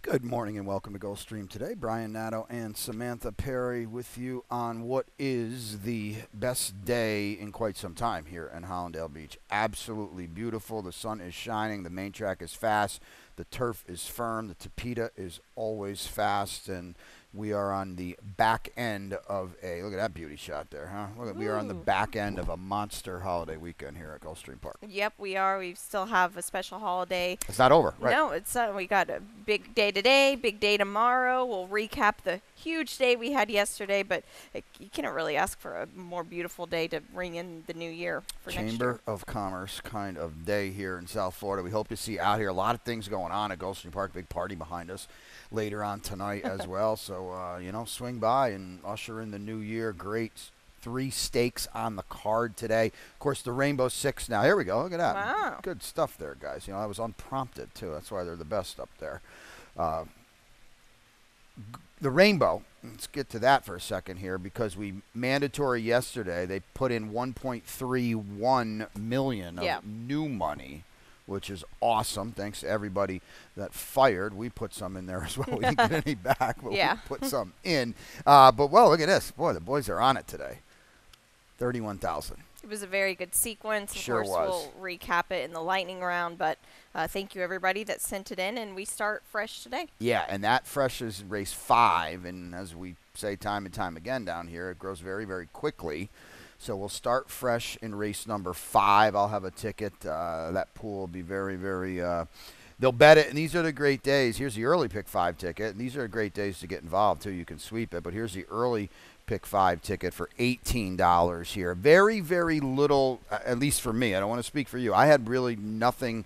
Good morning and welcome to Gulfstream today. Brian Nato and Samantha Perry with you on what is the best day in quite some time here in Hollandale Beach. Absolutely beautiful. The sun is shining. The main track is fast. The turf is firm. The tapeta is always fast. And we are on the back end of a, look at that beauty shot there, huh? We are on the back end of a monster holiday weekend here at Gulfstream Park. Yep, we are. We still have a special holiday. It's not over, right? No, it's we got a big day today, big day tomorrow. We'll recap the huge day we had yesterday, but you can't really ask for a more beautiful day to ring in the new year for next year. Chamber of Commerce kind of day here in South Florida. We hope to see out here a lot of things going on at Gulfstream Park. Big party behind us later on tonight as well. So, swing by and usher in the new year. Great 3 stakes on the card today. Of course, the Rainbow Six now. Here we go. Look at that. Wow. Good stuff there, guys. That was unprompted, too. That's why they're the best up there. The Rainbow, let's get to that for a second here because we mandatory yesterday. They put in $1.31 million of new money, which is awesome. Thanks to everybody that fired. We put some in there as well. We didn't get any back, but we put some in. Look at this. Boy, the boys are on it today. 31,000. It was a very good sequence. Sure of course, we'll recap it in the lightning round, but thank you everybody that sent it in, and we start fresh today. Yeah, and that fresh is race 5, and as we say time and time again down here, it grows very, very quickly. So we'll start fresh in race number 5. I'll have a ticket. That pool will be very, very they'll bet it, and these are the great days. Here's the early pick 5 ticket, and these are great days to get involved, too. You can sweep it, but here's the early pick 5 ticket for $18 here. Very, very little, at least for me. I don't want to speak for you. I had really nothing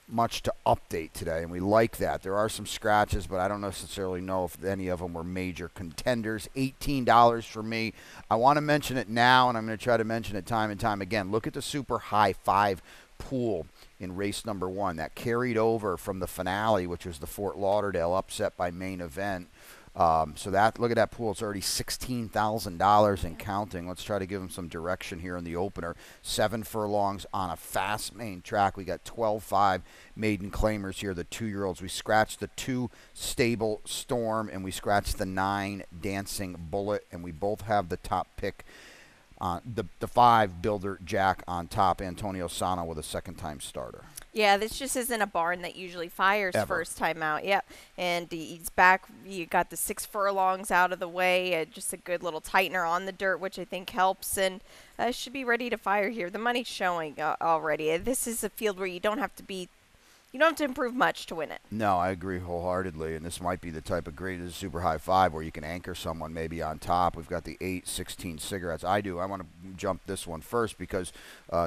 much to update today, and we like that. There are some scratches, but I don't necessarily know if any of them were major contenders. $18 for me. I want to mention it now, and I'm going to try to mention it time and time again. Look at the super high 5 pool in race number 1. That carried over from the finale, which was the Fort Lauderdale upset by main event. Look at that pool. It's already $16,000 and counting. Let's try to give them some direction here in the opener. 7 furlongs on a fast main track. We got 12-5 maiden claimers here, the 2-year-olds. We scratched the 2 Stable Storm, and we scratched the 9 Dancing Bullet, and we both have the top pick. The 5 Builder Jack on top. Antonio Sano with a second-time starter. Yeah, this just isn't a barn that usually fires first time out. Yep, and he's back. You got the 6 furlongs out of the way. Just a good little tightener on the dirt, which I think helps, and should be ready to fire here. The money's showing already. This is a field where you don't have to improve much to win it. No, I agree wholeheartedly, and this might be the type of grade of the super high 5 where you can anchor someone maybe on top. We've got the 8-16 cigarettes. I want to jump this one first because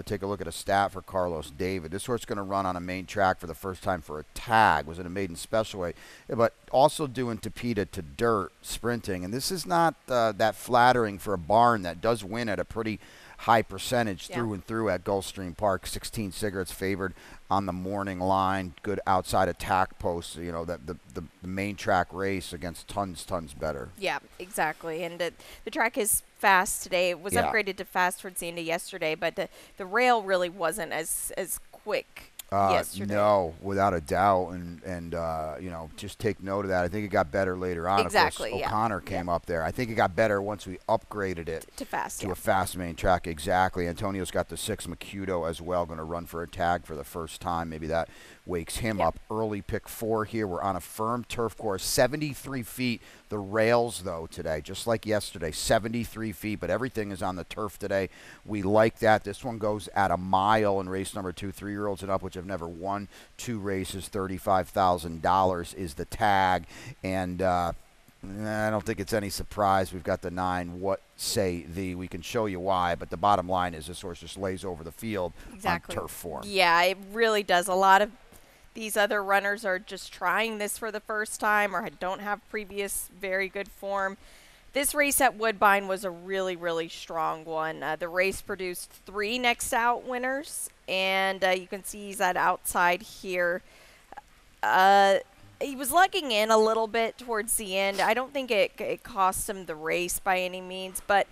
take a look at a stat for Carlos David. This horse going to run on a main track for the first time for a tag. Was in a maiden special weight, but also doing tapeta to dirt sprinting, and this is not that flattering for a barn that does win at a pretty high percentage through and through at Gulfstream Park. 16 cigarettes favored on the morning line. Good outside attack posts. The main track race against tons better. Yeah, exactly. And the track is fast today. It was upgraded to fast towards the end of yesterday, but the rail really wasn't as quick yesterday. No, without a doubt, and just take note of that. I think it got better later on. Exactly. Of course, O'Connor came up there. I think it got better once we upgraded it to fast. To a fast main track. Exactly. Antonio's got the 6 Macuto as well, going to run for a tag for the first time. Maybe that wakes him up. Early pick 4 here. We're on a firm turf course, 73 feet. The rails, though, today, just like yesterday, 73 feet, but everything is on the turf today. We like that. This one goes at a mile in race number 2, 3-year-olds and up, which have never won 2 races. $35,000 is the tag, and I don't think it's any surprise. We've got the 9, What Say Thee. We can show you why, but the bottom line is this horse just lays over the field on turf form. Yeah, it really does. A lot of these other runners are just trying this for the first time or don't have previous very good form. This race at Woodbine was a really, really strong one. The race produced 3 next out winners, and you can see he's at outside here. He was lugging in a little bit towards the end. I don't think it cost him the race by any means, but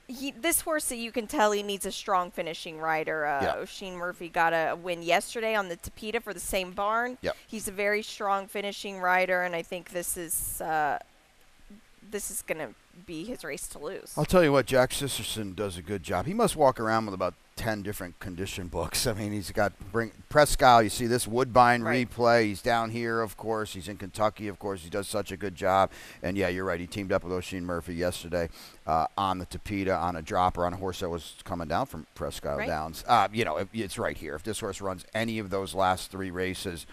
This horse, you can tell he needs a strong finishing rider. Yeah. Oisin Murphy got a win yesterday on the Tapeta for the same barn. Yep. He's a very strong finishing rider, and I think this is going to be his race to lose. I'll tell you what, Jack Sisterson does a good job. He must walk around with about 10 different condition books. I mean, he's got Prescott. You see this Woodbine replay. He's down here, of course. He's in Kentucky, of course. He does such a good job. And, yeah, you're right. He teamed up with Oisin Murphy yesterday on the Tapeta on a dropper on a horse that was coming down from Prescott Downs. It's right here. If this horse runs any of those last 3 races,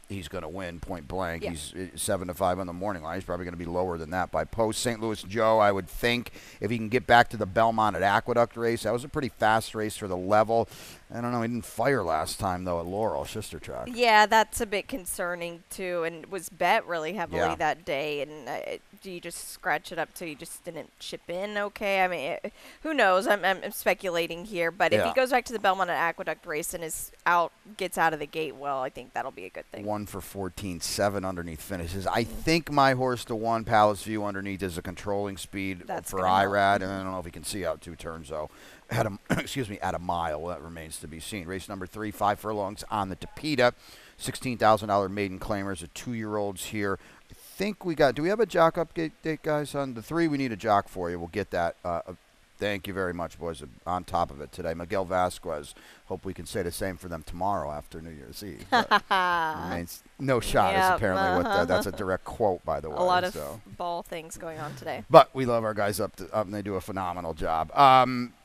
he's going to win point blank. Yeah. He's 7-5 on the morning line. He's probably going to be lower than that by post. St. Louis Joe, I would think, if he can get back to the Belmont at Aqueduct race. That was a pretty fast race for the level. I don't know. He didn't fire last time, though, at Laurel, sister track. Yeah, that's a bit concerning, too, and was bet really heavily that day. And do you just scratch it up so you just didn't chip in okay? I mean, who knows? I'm speculating here. But if he goes back to the Belmont at Aqueduct race and gets out of the gate well, I think that'll be a good thing. 1 for 14, 7 underneath finishes. I think my horse to 1, Palace View underneath is a controlling speed for IRAD, and I don't know if he can see out 2 turns, though. At a mile. Well, that remains to be seen. Race number 3, 5 furlongs on the Tapeta. $16,000 maiden claimers, the 2-year-olds here. I think do we have a jock update, guys, on the 3? We need a jock for you. We'll get that. Thank you very much, boys. On top of it today. Miguel Vasquez. Hope we can say the same for them tomorrow after New Year's Eve. Remains no shot is apparently what that's a direct quote, by the way. A lot of ball things going on today. But we love our guys up, and they do a phenomenal job.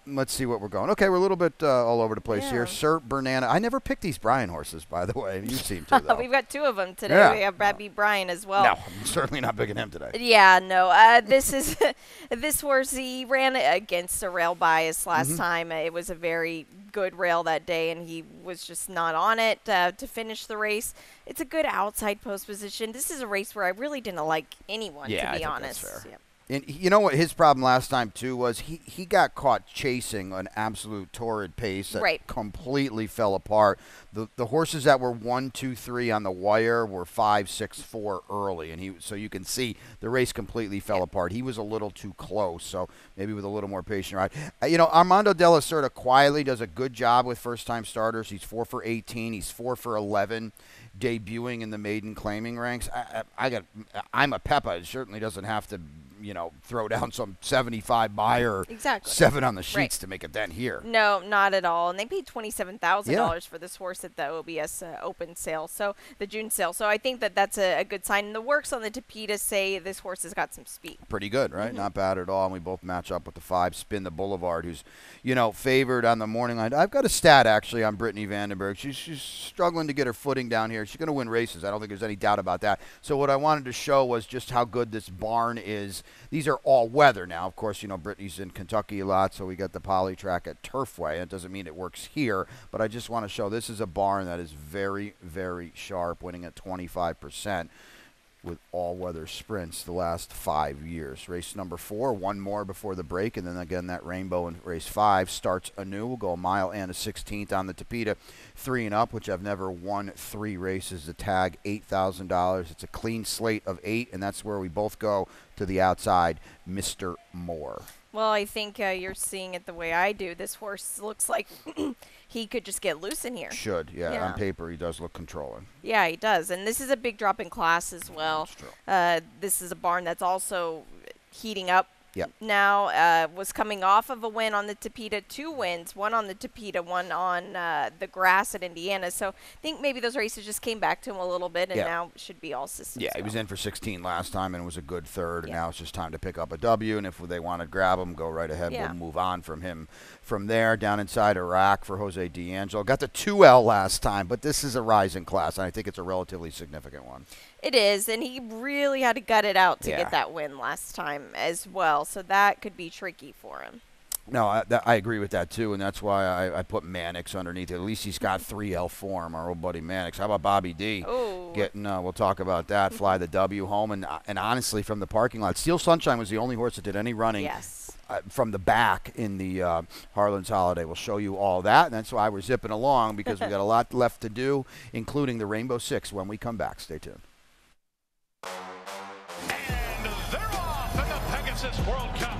Let's see what we're going. Okay, we're a little bit all over the place here. Sir Bernana. I never picked these Bryan horses, by the way. You seem to, though. We've got 2 of them today. Yeah. We have Brad B. Bryan as well. No, I'm certainly not picking him today. Yeah, no. This horse, he ran against a rail bias last time. It was a very good rail that day, and he was just not on it to finish the race. It's a good outside post position. This is a race where I really didn't like anyone, to be honest. That's fair. Yeah. And you know what his problem last time, too, was he got caught chasing an absolute torrid pace that completely fell apart. The horses that were 1, 2, 3 on the wire were 5, 6, 4 early. And so you can see the race completely fell apart. He was a little too close, so maybe with a little more patient ride. Armando De La Cerda quietly does a good job with first-time starters. He's 4 for 18. He's 4 for 11. Debuting in the maiden claiming ranks. I'm a Peppa. It certainly doesn't have to, throw down some 75 buyer, 7 on the sheets to make a dent here. No, not at all. And they paid $27,000 for this horse at the OBS open sale, so the June sale. So I think that's a good sign. And the works on the Tapeta say this horse has got some speed. Pretty good, right? Not bad at all. And we both match up with the 5, Spin the Boulevard, who's, favored on the morning line. I've got a stat, actually, on Brittany Vandenberg. She's struggling to get her footing down here. She's going to win races. I don't think there's any doubt about that. So what I wanted to show was just how good this barn is. These are all weather now. Of course, Brittany's in Kentucky a lot, so we got the poly track at Turfway. It doesn't mean it works here, but I just want to show this is a barn that is very, very sharp, winning at 25% with all-weather sprints the last 5 years. Race number 4, 1 more before the break, and then again that rainbow in race 5 starts anew. We'll go a mile and a 16th on the Tapeta, 3 and up, which I've never won 3 races. The tag, $8,000. It's a clean slate of 8, and that's where we both go to the outside, Mr. Moore. Well, I think you're seeing it the way I do. This horse looks like he could just get loose in here. Should, yeah. On paper, he does look controlling. Yeah, he does. And this is a big drop in class as well. That's true. This is a barn that's also heating up. Yep. Now, was coming off of a win on the Tapeta, 2 wins, 1 on the Tapeta, 1 on the grass at Indiana. So I think maybe those races just came back to him a little bit, and now should be all systems go. He was in for 16 last time and was a good third, and now it's just time to pick up a W. And if they want to grab him, go right ahead. We'll move on from him from there. Down inside Iraq for Jose D'Angelo. Got the 2L last time, but this is a rising class, and I think it's a relatively significant one. It is, and he really had to gut it out to get that win last time as well, so that could be tricky for him. No, I agree with that, too, and that's why I put Mannix underneath it. At least he's got 3L form, our old buddy Mannix. How about Bobby D? Ooh. We'll talk about that, fly the W home, and honestly, from the parking lot, Steel Sunshine was the only horse that did any running from the back in the Harlan's Holiday. We'll show you all that, and that's why we're zipping along, because we got a lot left to do, including the Rainbow Six when we come back. Stay tuned. And they're off in the Pegasus World Cup.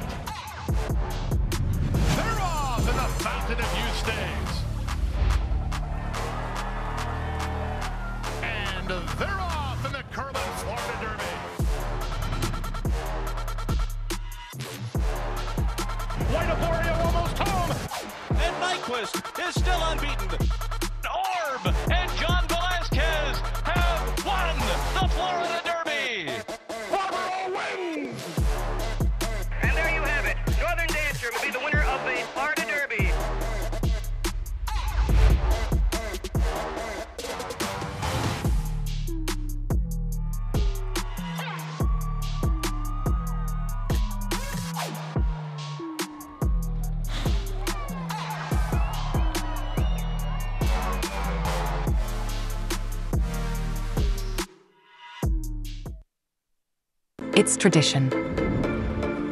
It's tradition.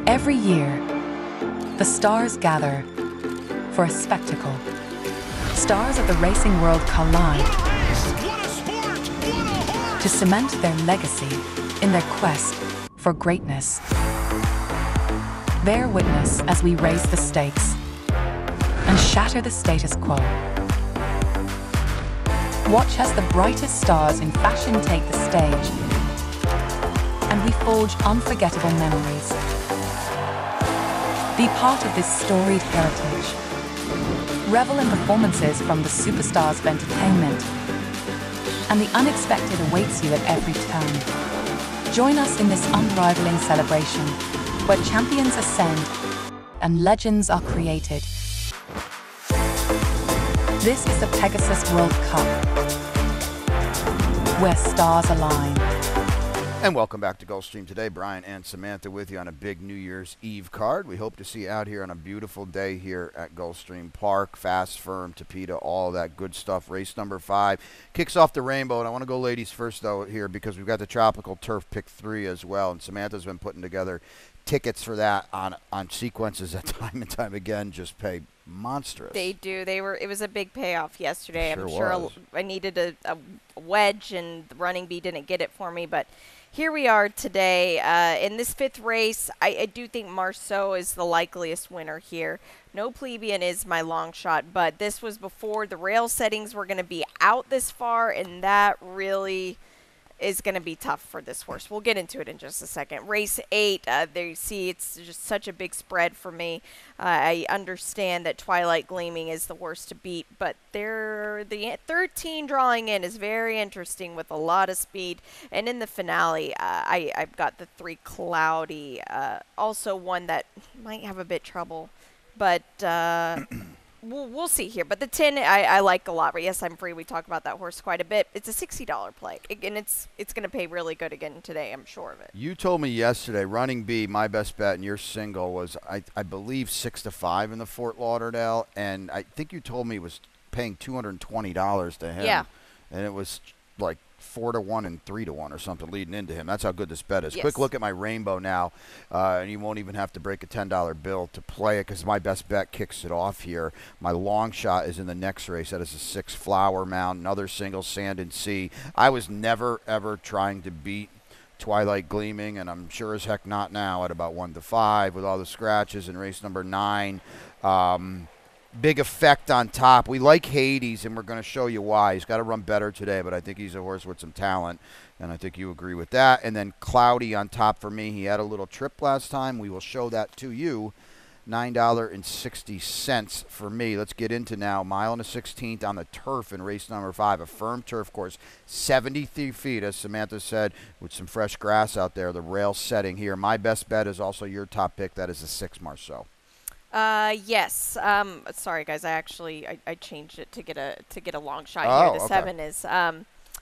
Every year, the stars gather for a spectacle. Stars of the racing world collide to cement their legacy in their quest for greatness. Bear witness as we raise the stakes and shatter the status quo. Watch as the brightest stars in fashion take the stage, and we forge unforgettable memories. Be part of this storied heritage. Revel in performances from the superstars of entertainment, and the unexpected awaits you at every turn. Join us in this unrivaling celebration, where champions ascend and legends are created. This is the Pegasus World Cup, where stars align. And welcome back to Gulfstream today. Brian and Samantha with you on a big New Year's Eve card. We hope to see you out here on a beautiful day here at Gulfstream Park. Fast, firm, Tapeta, all that good stuff. Race number 5 kicks off the rainbow. And I want to go ladies first, though, here because we've got the Tropical Turf Pick 3 as well. And Samantha's been putting together tickets for that on sequences that time and time again just pay monstrous. They do. It was a big payoff yesterday. Sure I'm sure was. I needed a wedge, and the running bee didn't get it for me. But here we are today. In this 5th race, I do think Marceau is the likeliest winner here. No Plebeian is my long shot, but this was before the rail settings were going to be out this far, and that really is going to be tough for this horse. We'll get into it in just a second. Race 8, there you see it's just such a big spread for me. I understand that Twilight Gleaming is the horse to beat, but the 13 drawing in is very interesting with a lot of speed. And in the finale, I've got the 3 Cloudy, also one that might have a bit trouble, but we'll see here. But the 10 I like a lot. But yes, I'm free. We talk about that horse quite a bit. It's a $60 play, and it's going to pay really good again today. I'm sure of it. You told me yesterday, running B, my best bet, and your single was, I believe, 6-5 in the Fort Lauderdale, and I think you told me it was paying $220 to him. Yeah. And it was like 4-1 and 3-1 or something leading into him. That's how good this bet is. Yes. Quick look at my rainbow now, and you won't even have to break a $10 bill to play it because my best bet kicks it off here. My long shot is in the next race. That is a 6 Flower Mound, another single, Sand and Sea. I was never, ever trying to beat Twilight Gleaming, and I'm sure as heck not now at about 1-5 with all the scratches in race number 9. Big effect on top. We like Hades, and we're going to show you why. He's got to run better today, but I think he's a horse with some talent, and I think you agree with that. And then Cloudy on top for me. He had a little trip last time. We will show that to you. $9.60 for me. Let's get into now. 1 1/16 on the turf in race number 5. A firm turf course, 73 feet, as Samantha said, with some fresh grass out there. The rail setting here. My best bet is also your top pick. That is a 6 Marceau. Yes. Sorry, guys. I changed it to get a long shot Oh, here. The okay. 7 is.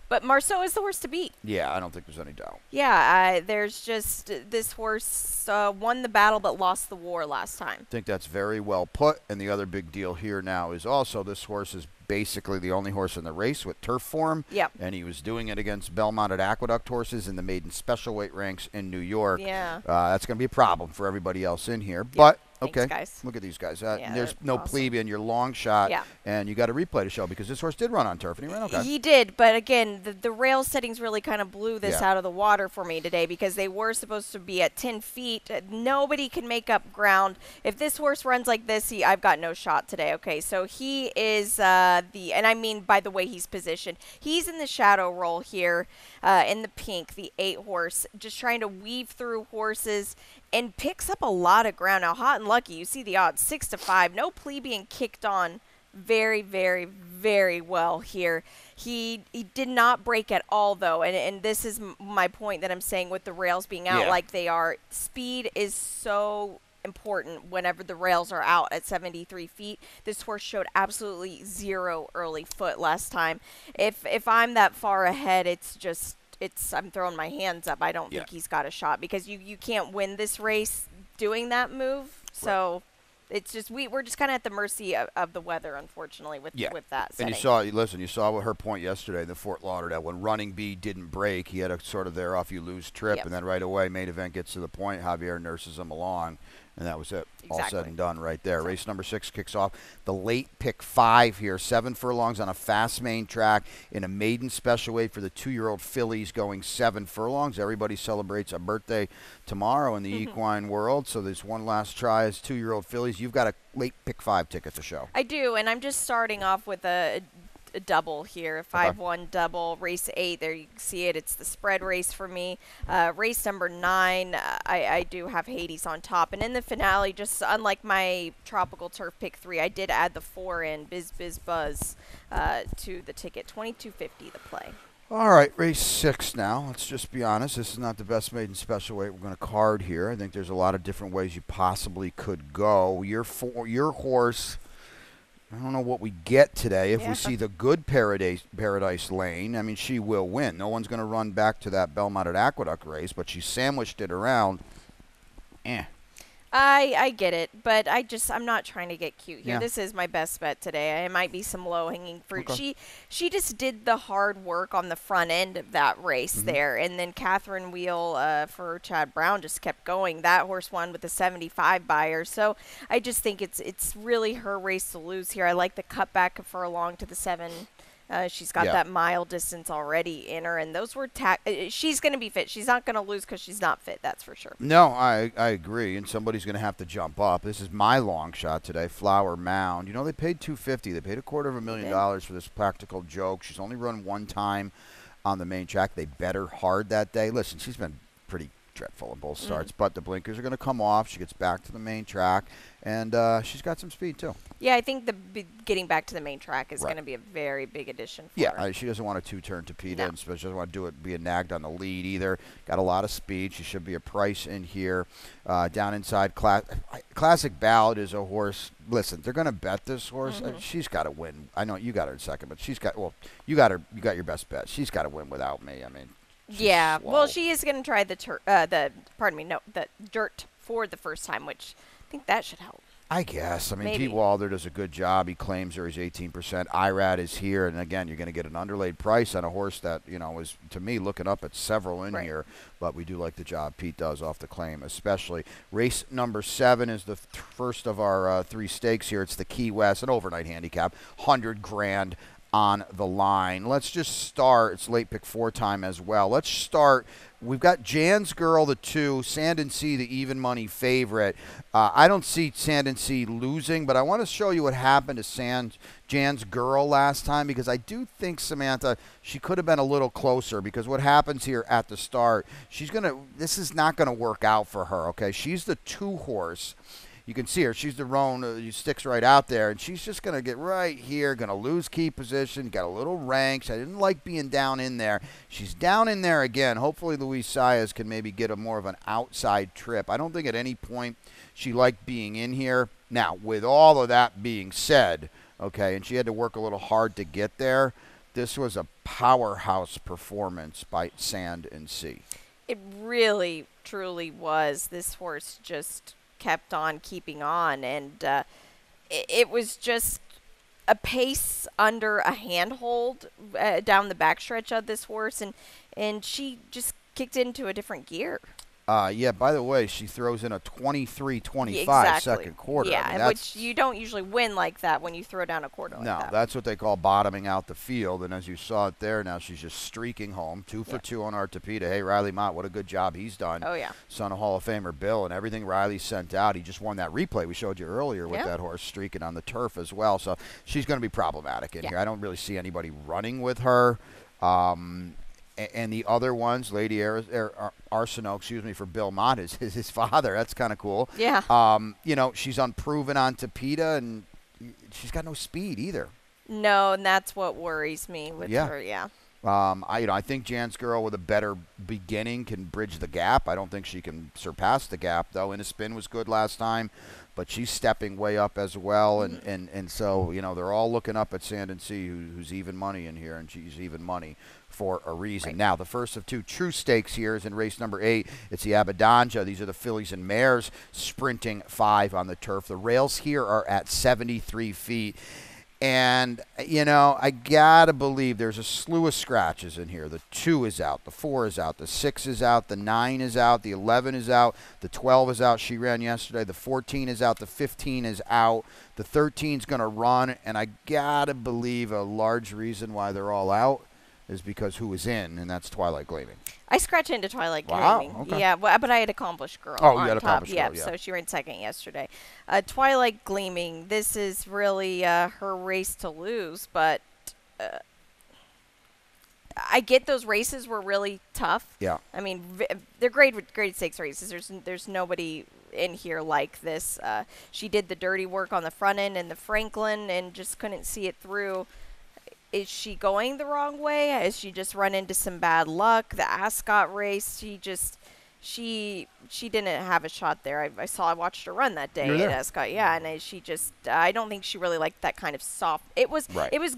But Marceau is the horse to beat. Yeah, I don't think there's any doubt. Yeah. There's just this horse won the battle but lost the war last time. I think that's very well put. And the other big deal here now is also this horse is basically the only horse in the race with turf form. Yep. And he was doing it against Belmont Aqueduct horses in the maiden special weight ranks in New York. Yeah. That's going to be a problem for everybody else in here. But Thanks, okay, guys. look at these guys. Yeah, there's they're no awesome. plebeian, your long shot, Yeah. and you got to replay to show because this horse did run on turf and he ran okay. He did, but again, the rail settings really kind of blew this Yeah. out of the water for me today because they were supposed to be at 10 feet. Nobody can make up ground. If this horse runs like this, I've got no shot today. Okay, so he is and I mean by the way he's positioned, he's in the shadow role here in the pink, the 8 horse, just trying to weave through horses and picks up a lot of ground. Now, Hot and Lucky, you see the odds, 6-5. No plebeian kicked on very, very, very well here. He did not break at all, though, and this is my point that I'm saying with the rails being out like they are. Speed is so important whenever the rails are out at 73 feet. This horse showed absolutely 0 early foot last time. If I'm that far ahead, I'm throwing my hands up. I don't think he's got a shot because you can't win this race doing that move. So it's just we're just kind of at the mercy of the weather, unfortunately, with that setting. And you saw her point yesterday, the Fort Lauderdale, when running B didn't break, he had a sort of there off you lose trip, and then right away, main event gets to the point, Javier nurses him along, and that was it. Exactly. All said and done right there. Exactly. Race number 6 kicks off. The late pick 5 here, 7 furlongs on a fast main track in a maiden special weight for the 2-year-old fillies going 7 furlongs. Everybody celebrates a birthday tomorrow in the equine world, so there's one last try as 2-year-old fillies. You've got a late pick 5 ticket to show. I do, and I'm just starting off with a double here, 5-1 double, race 8. There you can see it. It's the spread race for me. Race number 9, I do have Hades on top. And in the finale, just unlike my tropical turf pick 3, I did add the 4 in, Biz Biz Buzz, to the ticket. $22.50 the play. All right, race 6 now. Let's just be honest. This is not the best maiden special weight we're going to card here. I think there's a lot of different ways you possibly could go. Your horse, I don't know what we get today. If we see the good Paradise Lane, I mean, she will win. No one's going to run back to that Belmont at Aqueduct race, but she sandwiched it around. I get it, but I'm not trying to get cute here. This is my best bet today. It might be some low-hanging fruit. Okay. She just did the hard work on the front end of that race there, and then Catherine Wheel for Chad Brown just kept going. That horse won with the 75 buyer, so I just think it's really her race to lose here. I like the cutback of furlong to the 7. She's got that mile distance already in her, and those were she's going to be fit. She's not going to lose because she's not fit, that's for sure. No, I agree, and somebody's going to have to jump up. This is my long shot today, Flower Mound. You know, they paid $250. They paid $250,000 for this practical joke. She's only run one time on the main track. They bet her hard that day. Listen, she's been pretty dreadful in both starts, but the blinkers are going to come off. She gets back to the main track, and she's got some speed too. Yeah, I think getting back to the main track is going to be a very big addition for her. She doesn't want a two-turn Tapeta, and she doesn't want to be nagged on the lead either. Got a lot of speed. She should be a price in here. Down inside, Classic Ballad is a horse. Listen, they're going to bet this horse. She's got to win. I know you got her in second, but you got your best bet. She's got to win without me. I mean. Yeah, slow. well, she is going to try the dirt for the first time, which I think that should help. I guess. I mean, Maybe. Pete Walder does a good job. He claims her. He's 18%. IRAD is here, and again, you're going to get an underlaid price on a horse that, is, to me, looking up at several in here, but we do like the job Pete does off the claim, especially. Race number 7 is the first of our 3 stakes here. It's the Key West, an overnight handicap, $100,000 on the line. Let's just start. It's late pick 4 time as well. Let's start. We've got Jan's Girl, the 2, Sand and Sea, the even money favorite. I don't see Sand and Sea losing, but I want to show you what happened to Jan's Girl last time, because I do think, Samantha, she could have been a little closer, because what happens here at the start, this is not going to work out for her, okay? She's the 2 horse. You can see her. She's the roan. Sticks right out there, and she's just going to get right here, going to lose key position, got a little ranks. I didn't like being down in there. She's down in there again. Hopefully Luis Saez can maybe get more of an outside trip. I don't think at any point she liked being in here. Now, with all of that being said, okay, and she had to work a little hard to get there, this was a powerhouse performance by Sand and Sea. It really, truly was. This horse just kept on keeping on, and it was just a pace under a handhold down the backstretch of this horse, and she just kicked into a different gear. By the way, she throws in a 23-25 second quarter. Yeah, I mean, which you don't usually win like that when you throw down a quarter like that. No, that's what they call bottoming out the field, and as you saw it there, now she's just streaking home. 2 for 2 on our Tapeta. Hey, Riley Mott, what a good job he's done. Oh, yeah. Son of Hall of Famer Bill, and everything Riley sent out. He just won that replay we showed you earlier with that horse streaking on the turf as well, so she's going to be problematic in here. I don't really see anybody running with her. And the other ones, Lady Arsenault, for Bill Mott, is his father. That's kind of cool. Yeah. She's unproven on Tapeta, and she's got no speed either. No, and that's what worries me with her, I think Jan's girl with a better beginning can bridge the gap. I don't think she can surpass the gap, though. In a spin was good last time, but she's stepping way up as well. And so, they're all looking up at Sand and Sea, who's even money in here, and she's even money for a reason. Right. Now, the first of two true stakes here is in race number 8. It's the Abadanja. These are the fillies and mares sprinting 5 on the turf. The rails here are at 73 feet. And, I got to believe there's a slew of scratches in here. The 2 is out. The 4 is out. The 6 is out. The 9 is out. The 11 is out. The 12 is out. She ran yesterday. The 14 is out. The 15 is out. The 13 is going to run. And I got to believe a large reason why they're all out is because who is in, and that's Twilight Gleaming. I scratched into Twilight Wow, Gleaming. okay. Yeah, but I had Accomplished Girl Oh, you on had top. Accomplished Girl, yeah. So she ran second yesterday. Twilight Gleaming, this is really her race to lose, but I get those races were really tough. Yeah. I mean, they're grade 6 races. There's nobody in here like this. She did the dirty work on the front end and the Franklin and just couldn't see it through. Is she going the wrong way? Has she just run into some bad luck? The Ascot race, she didn't have a shot there. I watched her run that day at Ascot. Yeah, and I don't think she really liked that kind of soft. It was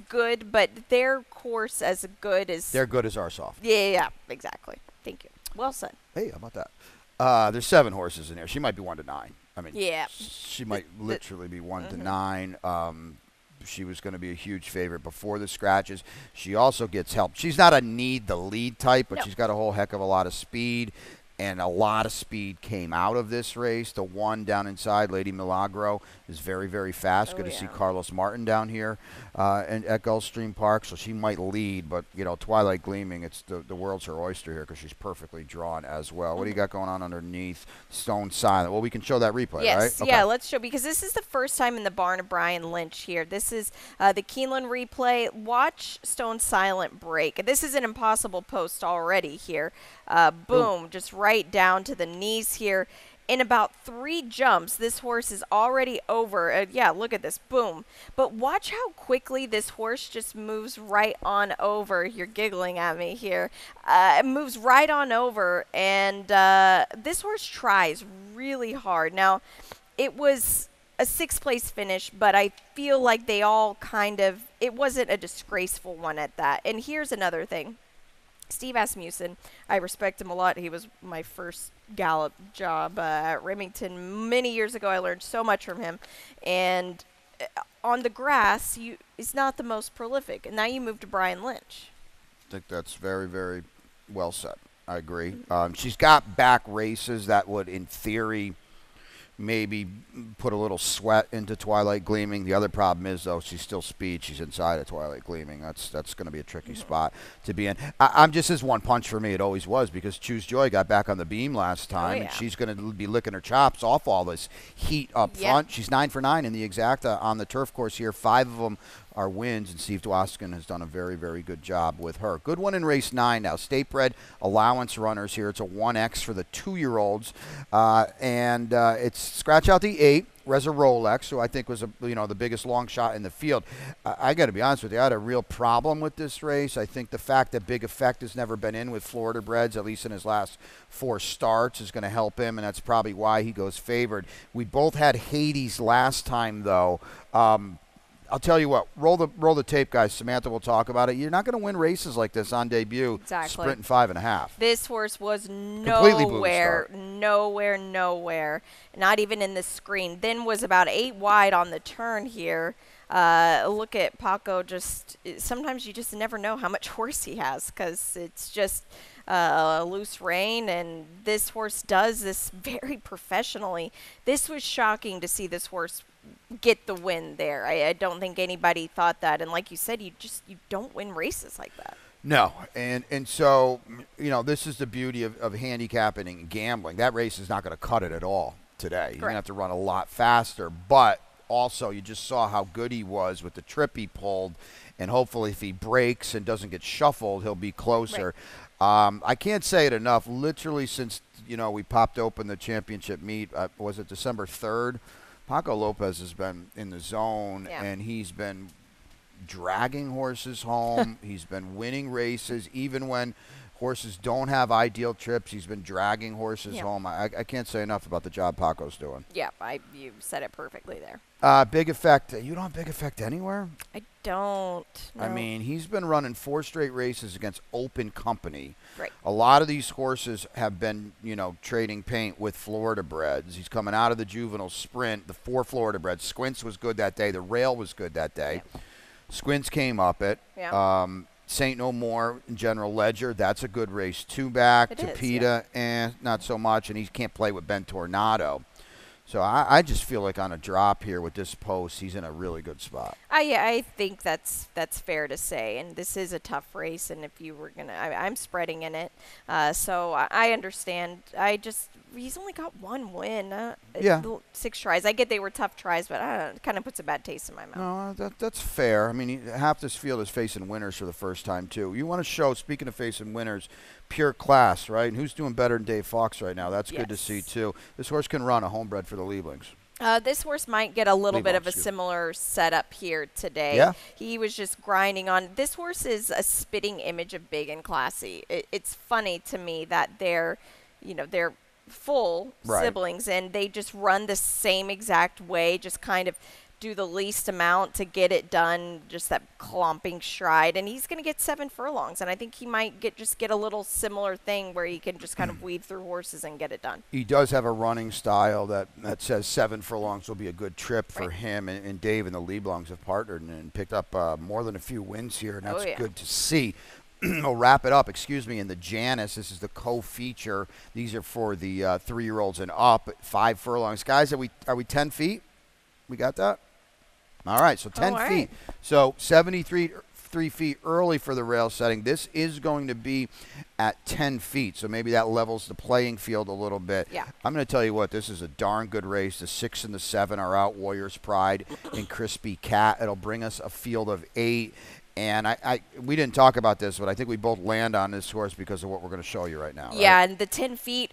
good, but their course as good as They're good as our soft. Yeah, exactly. Thank you. Well said. Hey, how about that? There's 7 horses in there. She might be 1 to 9. I mean, Yeah. she might literally be 1 to 9. She was going to be a huge favorite before the scratches. She also gets help. She's not a need the lead type, but No. she's got a whole heck of a lot of speed. And a lot of speed came out of this race. The 1 down inside, Lady Milagro, is very, very fast. Oh, Good to see yeah. Carlos Martin down here and at Gulfstream Park, so she might lead. But, Twilight Gleaming, it's the world's her oyster here because she's perfectly drawn as well. What do you got going on underneath Stone Silent? Well, we can show that replay, Yes, right? yeah, let's show, because this is the first time in the barn of Brian Lynch here. This is the Keeneland replay. Watch Stone Silent break. This is an impossible post already here. Boom, just right down to the knees here. In about 3 jumps, this horse is already over. Yeah, look at this. Boom. But watch how quickly this horse just moves right on over. You're giggling at me here. It moves right on over, and this horse tries really hard. Now, it was a 6th place finish, but I feel like they all it wasn't a disgraceful one at that. And here's another thing. Steve Asmussen, I respect him a lot. He was my first gallop job at Remington many years ago. I learned so much from him. And on the grass, it's not the most prolific. And now you move to Brian Lynch. I think that's very, very well said. I agree. She's got back races that would, in theory, maybe put a little sweat into Twilight Gleaming. The other problem is, though, she's still speed. She's inside of Twilight Gleaming. That's going to be a tricky spot to be in. I'm just as one punch for me. It always was, because Choose Joy got back on the beam last time, and she's going to be licking her chops off all this heat up front. She's 9 for 9 in the exacta on the turf course here. 5 of them are wins, and Steve Dwoskin has done a very, very good job with her. Good one in race 9 now. State bred allowance runners here. It's a 1X for the 2-year-olds, and it's scratch out the 8. Reza Rolex, who I think was the biggest long shot in the field. I got to be honest with you, I had a real problem with this race. I think the fact that Big Effect has never been in with Florida breds, at least in his last 4 starts, is going to help him, and that's probably why he goes favored. We both had Hades last time, though. I'll tell you what, roll the tape, guys. Samantha will talk about it. You're not going to win races like this on debut. Exactly. Sprinting 5.5. This horse was nowhere. Not even in the screen. Then was about 8 wide on the turn here. Look at Paco. Sometimes you just never know how much horse he has, because it's just a loose rein, and this horse does this very professionally. This was shocking to see this horse get the win there. I don't think anybody thought that, and like you said, you don't win races like that. No, and so, this is the beauty of handicapping and gambling. That race is not going to cut it at all today. You're going to have to run a lot faster, but also you just saw how good he was with the trip he pulled, and hopefully if he breaks and doesn't get shuffled, he'll be closer. Right. I can't say it enough. Literally since, we popped open the championship meet, was it December 3rd? Paco Lopez has been in the zone, and he's been dragging horses home. He's been winning races, even when horses don't have ideal trips. He's been dragging horses home. I can't say enough about the job Paco's doing. Yeah, you said it perfectly there. Big Effect. You don't have Big Effect anywhere? I don't. No. I mean, he's been running 4 straight races against open company. Right. A lot of these horses have been, trading paint with Florida breds. He's coming out of the juvenile sprint, the 4 Florida breds. Squints was good that day. The Rail was good that day. Yeah. Squints came up it. Yeah. St. No More and General Ledger, that's a good race. 2 back. It Tapita, not so much. And he can't play with Ben Tornado. So I just feel like on a drop here with this post, he's in a really good spot. Yeah, I think that's fair to say. And this is a tough race. And if you were going to, I'm spreading in it. So I understand. He's only got 1 win. 6 tries. I get they were tough tries, but it kind of puts a bad taste in my mouth. No, that's fair. I mean, half this field is facing winners for the first time, too. You want to show, speaking of facing winners, pure class, right? And who's doing better than Dave Fox right now? That's good to see, too. This horse can run a homebred for the Lieblings. This horse might get a little bit of a similar setup here today. Yeah. He was just grinding on. This horse is a spitting image of big and classy. It's funny to me that they're full siblings and they just run the same exact way, just kind of do the least amount to get it done, just that clomping stride. And he's going to get 7 furlongs, and I think he might get a little similar thing where he can just kind of weave through horses and get it done. He does have a running style that says 7 furlongs will be a good trip for him, and Dave and the Lieblings have partnered and picked up more than a few wins here, and that's good to see. We'll wrap it up, in the Janus. This is the co-feature. These are for the 3-year-olds and up, 5 furlongs. Guys, are we 10 feet? We got that? All right, so 10 feet. Right. So 73 feet early for the rail setting. This is going to be at 10 feet, so maybe that levels the playing field a little bit. Yeah. I'm going to tell you what, this is a darn good race. The 6 and the 7 are out, Warrior's Pride and Crispy Cat. It'll bring us a field of 8. And we didn't talk about this, but I think we both land on this horse because of what we're going to show you right now. Yeah, right? and the 10 feet,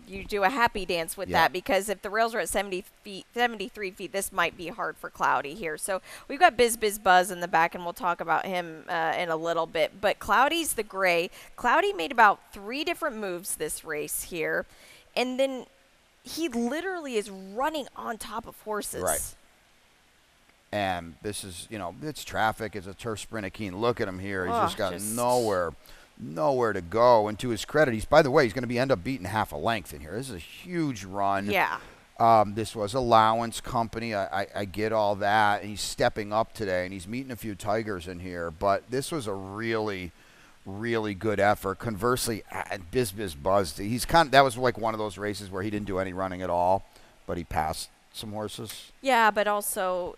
you do a happy dance with that, because if the rails are at 73 feet, this might be hard for Cloudy here. So we've got Biz Buzz in the back, and we'll talk about him in a little bit. But Cloudy's the gray. Cloudy made about 3 different moves this race here, and then he literally is running on top of horses. Right. And this is, it's traffic. It's a turf sprint at Keene. Look at him here. He's just got nowhere to go. And to his credit, by the way, he's going to end up beating half a length in here. This is a huge run. Yeah. This was allowance company. I get all that. And he's stepping up today, and he's meeting a few Tigers in here. But this was a really, really good effort. Conversely, Biz Buzz, that was like one of those races where he didn't do any running at all, but he passed some horses. Yeah, but also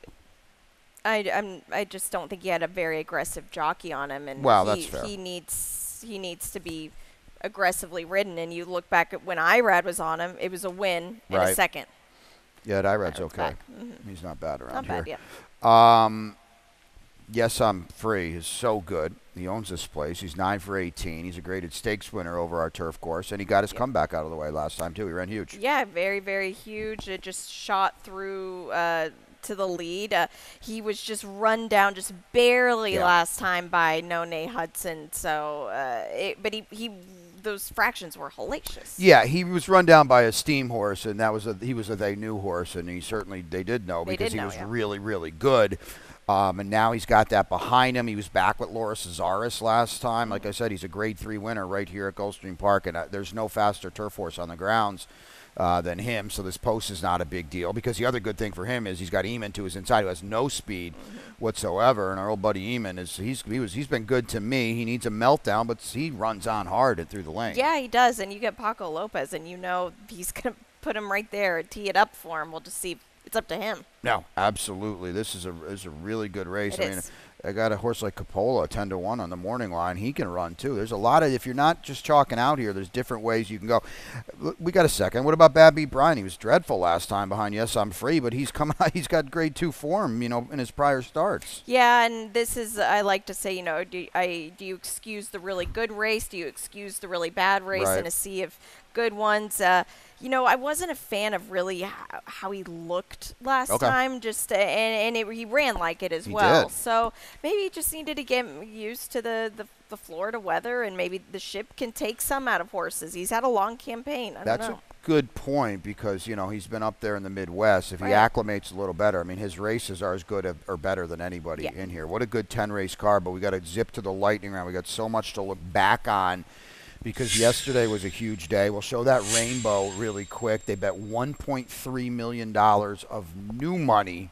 I just don't think he had a very aggressive jockey on him, and that's fair. He needs to be aggressively ridden. And you look back at when Irad was on him, it was a win in a second. Yeah, Irad's okay. He's not bad around here. Not bad, yeah. Yes, I'm Free is so good. He owns this place. He's 9 for 18. He's a graded stakes winner over our turf course, and he got his comeback out of the way last time too. He ran huge. Yeah, very, very huge. It just shot through to the lead. He was just run down just barely last time by None Hudson. So, but he those fractions were hellacious. Yeah, he was run down by a steam horse, and he was a they knew horse, and they did know because he was really, really good. And now he's got that behind him. He was back with Laura Cesaris last time. Like I said, he's a grade 3 winner right here at Gulfstream Park, and there's no faster turf horse on the grounds than him, so this post is not a big deal, because the other good thing for him is he's got Eamon to his inside, who has no speed whatsoever, and our old buddy Eamon he's been good to me. He needs a meltdown, but he runs on hard and through the lane. Yeah, he does, and you get Paco Lopez, and he's going to put him right there, tee it up for him. We'll just see. It's up to him. No, absolutely. This is a really good race. I got a horse like Coppola, 10-1 on the morning line. He can run too. There's a lot of, if you're not just chalking out here, there's different ways you can go. We got a second. What about Bad Beat Brian? He was dreadful last time behind Yes, I'm Free, but he's coming out. He's got grade 2 form, in his prior starts. Yeah, and this is, I like to say, do you excuse the really good race? Do you excuse the really bad race? Right. And to see if good ones. I wasn't a fan of really how he looked last time. Just he ran like it as well. Did. So maybe he just needed to get used to the Florida weather, and maybe the ship can take some out of horses. He's had a long campaign. I don't know. A good point because, he's been up there in the Midwest. If he acclimates a little better, I mean, his races are as good or better than anybody in here. What a good 10-race car, but we got to zip to the lightning round. We got so much to look back on because yesterday was a huge day. We'll show that rainbow really quick. They bet $1.3 million of new money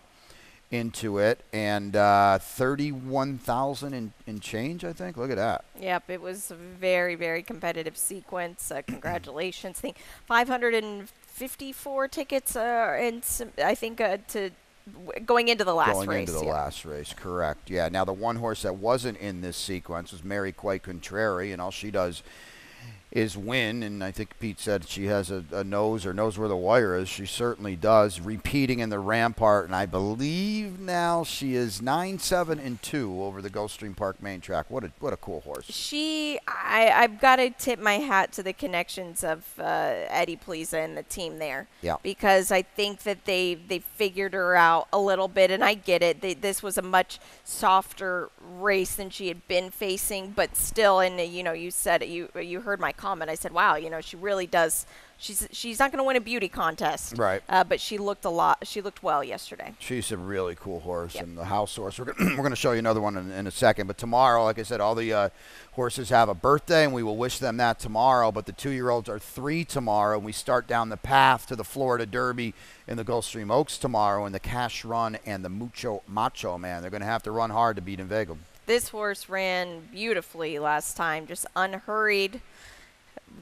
into it, and 31,000 in change, I think. Look at that. Yep, it was a very, very competitive sequence. Congratulations. I think 554 tickets, and I think to going into the last race. Going into the last race, correct. Yeah, now the one horse that wasn't in this sequence was Mary Quay Contrary, and all she does is win, and I think Pete said she has a nose or knows where the wire is. She certainly does. Repeating in the Rampart, and I believe now she is 9-7-2 over the Gulfstream Park main track. What a cool horse. I've got to tip my hat to the connections of Eddie Pliza and the team there. Yeah. Because I think that they figured her out a little bit, and I get it. This was a much softer race than she had been facing, but still, and you said you heard my comment. I said, wow, she really does. She's not going to win a beauty contest, right? But she looked well yesterday. She's a really cool horse, and the house horse. We're going to show you another one in a second. But tomorrow, like I said, all the horses have a birthday, and we will wish them that tomorrow. But the 2-year-olds are 3 tomorrow, and we start down the path to the Florida Derby in the Gulfstream Oaks tomorrow, and the Cash Run and the Mucho Macho Man. They're going to have to run hard to beat Invega. This horse ran beautifully last time, just unhurried,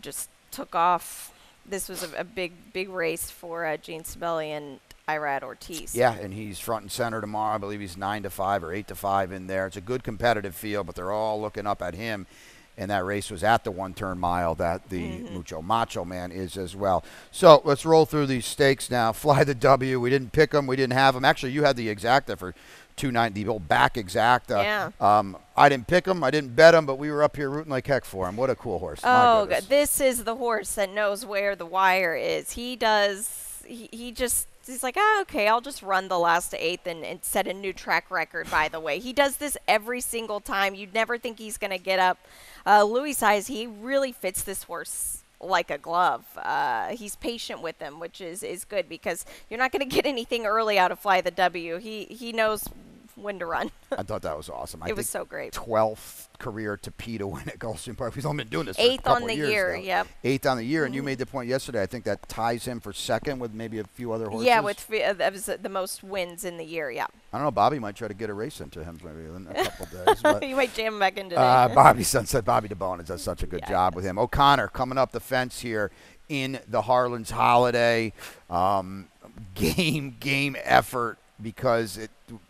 just took off. This was a big race for Gene Sibeli and Irad Ortiz. Yeah, and he's front and center tomorrow. I believe he's 9-5 or 8-5 in there. It's a good competitive field, but they're all looking up at him. And that race was at the one-turn mile that the Mucho Macho Man is as well. So let's roll through these stakes now. Fly the W. We didn't pick them. We didn't have them. Actually, you had the exacta for 290, the old back exacta. Yeah. I didn't pick him. I didn't bet him, but we were up here rooting like heck for him. What a cool horse. Oh, this is the horse that knows where the wire is. He's like, okay, I'll just run the last 8th and set a new track record, by the way. He does this every single time. You'd never think he's going to get up. Louis Size, he really fits this horse like a glove. He's patient with him, which is good because you're not going to get anything early out of Fly the W. He knows when to run. I thought that was awesome. It was so great. 12th career Tapeta win at Gulfstream Park. He's only been doing this for a couple of years. 8th on the year, now. yep. 8th on the year, and you made the point yesterday. I think that ties him for second with maybe a few other horses. Yeah, that was the most wins in the year, yeah. I don't know. Bobby might try to get a race into him maybe in a couple days. But, you might jam him back in today. Bobby DeBonis does such a good job with him. O'Connor coming up the fence here in the Harlan's Holiday. Game effort because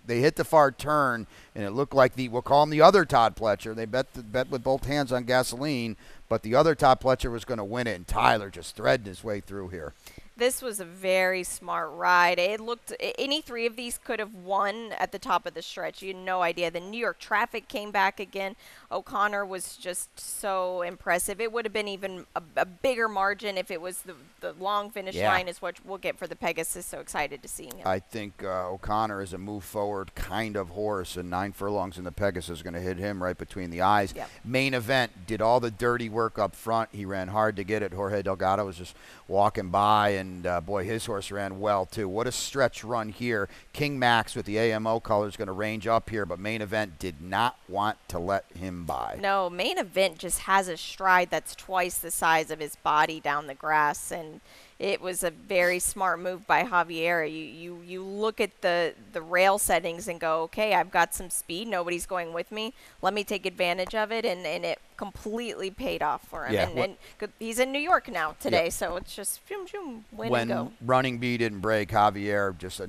they hit the far turn, and it looked like we'll call him the other Todd Pletcher. They bet with both hands on gasoline, but the other Todd Pletcher was going to win it, and Tyler just threading his way through here. This was a very smart ride. It looked any 3 of these could have won at the top of the stretch. You had no idea. The New York traffic came back again. O'Connor was just so impressive. It would have been even a bigger margin if it was the long finish line is what we'll get for the Pegasus. So excited to see him. I think O'Connor is a move forward kind of horse, and 9 furlongs in the Pegasus is going to hit him right between the eyes. Yep. Main event, did all the dirty work up front. He ran hard to get it. Jorge Delgado was just walking by, and boy, his horse ran well too. What a stretch run here. King Max with the AMO colors going to range up here, but Main Event did not want to let him by. No, Main Event just has a stride that's twice the size of his body down the grass, and it was a very smart move by Javier. You look at the rail settings and go, okay, I've got some speed. Nobody's going with me. Let me take advantage of it, and it completely paid off for him. Yeah, and he's in New York now today, so it's just win and go. When Running Bee didn't break, Javier just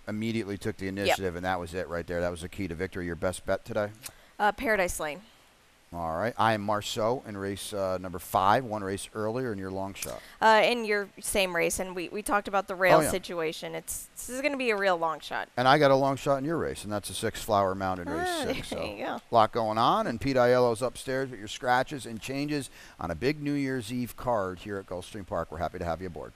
immediately took the initiative, and that was it right there. That was the key to victory. Your best bet today? Paradise Lane. All right. I am Marceau in race number 5, one race earlier in your long shot. In your same race, and we talked about the rail Oh, yeah. situation. This is going to be a real long shot. And I got a long shot in your race, and that's a 6 Flower Mound in race 6. There So you go. a lot going on, and Pete Aiello's upstairs with your scratches and changes on a big New Year's Eve card here at Gulfstream Park. We're happy to have you aboard.